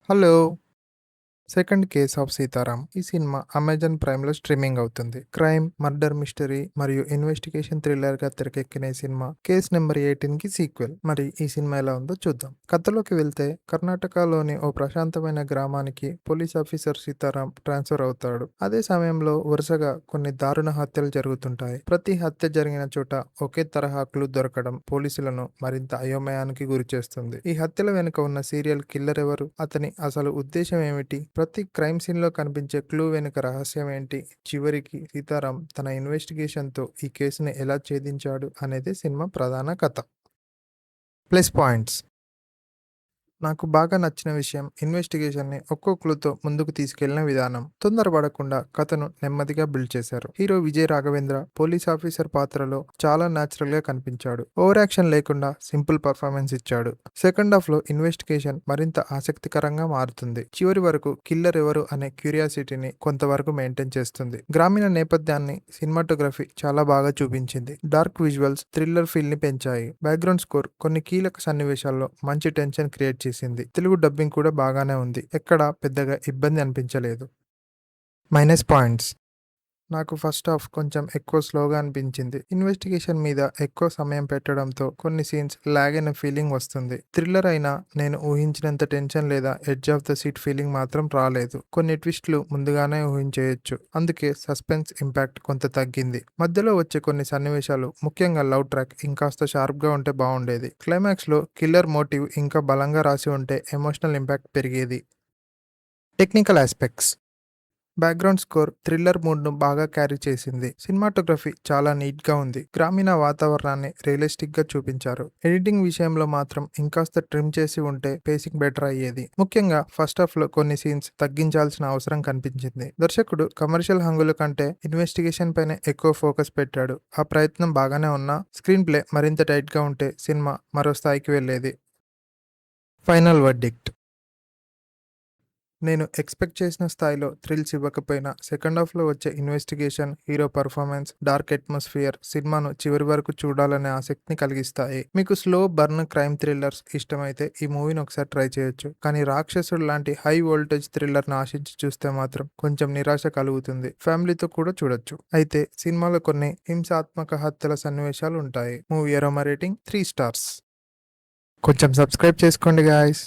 Hello! 'Second case of Sitaram' ఈ cinema Amazon ప్రైమ్‌లో streaming అవుతుంది. Crime, murder mystery మరియు investigation థ్రిల్లర్‌గా తెరకెక్కిన ఈ సినిమా కేస్ నంబర్ 18కి సీక్వెల్. మరి ఈ సినిమా ఎలా ఉందో చూద్దాం. కథలోకి వెళ్తే కర్ణాటకలోని ఓ ప్రశాంతమైన గ్రామానికి పోలీస్ ఆఫీసర్ సీతారాం ట్రాన్స్‌ఫర్ అవుతాడు. అదే సమయంలో వరుసగా కొన్ని దారుణ హత్యలు జరుగుతుంటాయి. ప్రతి హత్య జరిగిన చోట ఒకే తరహా క్లూ దొరకడం పోలీసులను మరింత అయోమయానికి గురిచేస్తుంది. ఈ హత్యల వెనుక ఉన్న సీరియల్ కిల్లర్ ఎవరు? అతని అసలు ఉద్దేశం ఏమిటి? ప్రతి క్రైమ్ సీన్‌లో కనిపించే క్లూ వెనుక రహస్యం ఏంటి? చివరికి సీతారాం తన ఇన్వెస్టిగేషన్‌తో ఈ కేసుని ఎలా ఛేదించాడు అనేదే సినిమా ప్రధాన కథ. Plus points. నాకు బాగా నచ్చిన విషయం ఇన్వెస్టిగేషన్ని ఒక్కో క్లూతో ముందుకు తీసుకెళ్లిన విధానం. తొందరపడకుండా కథను నెమ్మదిగా బిల్డ్ చేశారు. Hero Vijay Raghavendra police officer పాత్రలో చాలా న్యాచురల్ గా కనిపించాడు. ఓవర్ యాక్షన్ లేకుండా సింపుల్ పర్ఫార్మెన్స్ ఇచ్చాడు. సెకండ్ హాఫ్ లో ఇన్వెస్టిగేషన్ మరింత ఆసక్తికరంగా మారుతుంది. చివరి వరకు కిల్లర్ ఎవరు అనే క్యూరియాసిటీని కొంతవరకు మెయింటైన్ చేస్తుంది. గ్రామీణ నేపథ్యాన్ని సినిమాటోగ్రఫీ చాలా బాగా చూపించింది. డార్క్ విజువల్స్ థ్రిల్లర్ ఫీల్ ని పెంచాయి. బ్యాక్గ్రౌండ్ స్కోర్ కొన్ని కీలక సన్నివేశాల్లో మంచి టెన్షన్ క్రియేట్ చేసింది. తెలుగు డబ్బింగ్ కూడా బాగానే ఉంది. ఎక్కడా పెద్దగా ఇబ్బంది అనిపించలేదు. Minus points. నాకు ఫస్ట్ హాఫ్ కొంచెం ఎక్కువ స్లోగా అనిపించింది. ఇన్వెస్టిగేషన్ మీద ఎక్కువ సమయం పెట్టడంతో కొన్ని సీన్స్ లాగ్ అయిన ఫీలింగ్ వస్తుంది. థ్రిల్లర్ అయినా నేను ఊహించినంత టెన్షన్ లేదా edge of the seat feeling మాత్రం రాలేదు. కొన్ని ట్విస్టులు ముందుగానే ఊహించేయొచ్చు. అందుకే సస్పెన్స్ ఇంపాక్ట్ కొంత తగ్గింది. మధ్యలో వచ్చే కొన్ని సన్నివేశాలు ముఖ్యంగా లవ్ ట్రాక్ ఇంకాస్త షార్ప్గా ఉంటే బాగుండేది. క్లైమాక్స్లో కిల్లర్ మోటివ్ ఇంకా బలంగా రాసి ఉంటే ఎమోషనల్ ఇంపాక్ట్ పెరిగేది. Technical aspects. Background score thriller మూడ్ను బాగా క్యారీ చేసింది. సినిమాటోగ్రఫీ చాలా నీట్గా ఉంది. గ్రామీణ వాతావరణాన్ని రియలిస్టిక్గా చూపించారు. ఎడిటింగ్ విషయంలో మాత్రం ఇంకాస్త ట్రిమ్ చేసి ఉంటే పేసింగ్ బెటర్ అయ్యేది. ముఖ్యంగా ఫస్ట్ హాఫ్లో కొన్ని సీన్స్ తగ్గించాల్సిన అవసరం కనిపించింది. దర్శకుడు కమర్షియల్ హంగుల కంటే ఇన్వెస్టిగేషన్ పైన ఎక్కువ ఫోకస్ పెట్టాడు. ఆ ప్రయత్నం బాగానే ఉన్నా స్క్రీన్ ప్లే మరింత టైట్గా ఉంటే సినిమా మరో స్థాయికి వెళ్ళేది. Final verdict. నేను ఎక్స్‌పెక్ట్ చేసిన స్థాయిలో థ్రిల్స్ ఇవ్వకపోయినా, సెకండ్ హాఫ్‌లో వచ్చే investigation, hero performance, dark atmosphere సినిమాను చివరి వరకు చూడాలనే ఆసక్తిని కలిగిస్తాయి. మీకు స్లో బర్న్ క్రైమ్ థ్రిల్లర్స్ ఇష్టమైతే ఈ మూవీని ఒకసారి ట్రై చేయొచ్చు. కానీ రాక్షసుడు లాంటి హై వోల్టేజ్ థ్రిల్లర్‌ని ఆశించి చూస్తే మాత్రం కొంచెం నిరాశ కలుగుతుంది. ఫ్యామిలీతో కూడా చూడొచ్చు. అయితే సినిమాలో కొన్ని హింసాత్మక హత్యల సన్నివేశాలు ఉంటాయి. Movie aroma rating 3 stars. కొంచెం సబ్స్క్రైబ్ చేసుకోండి గాయ్స్.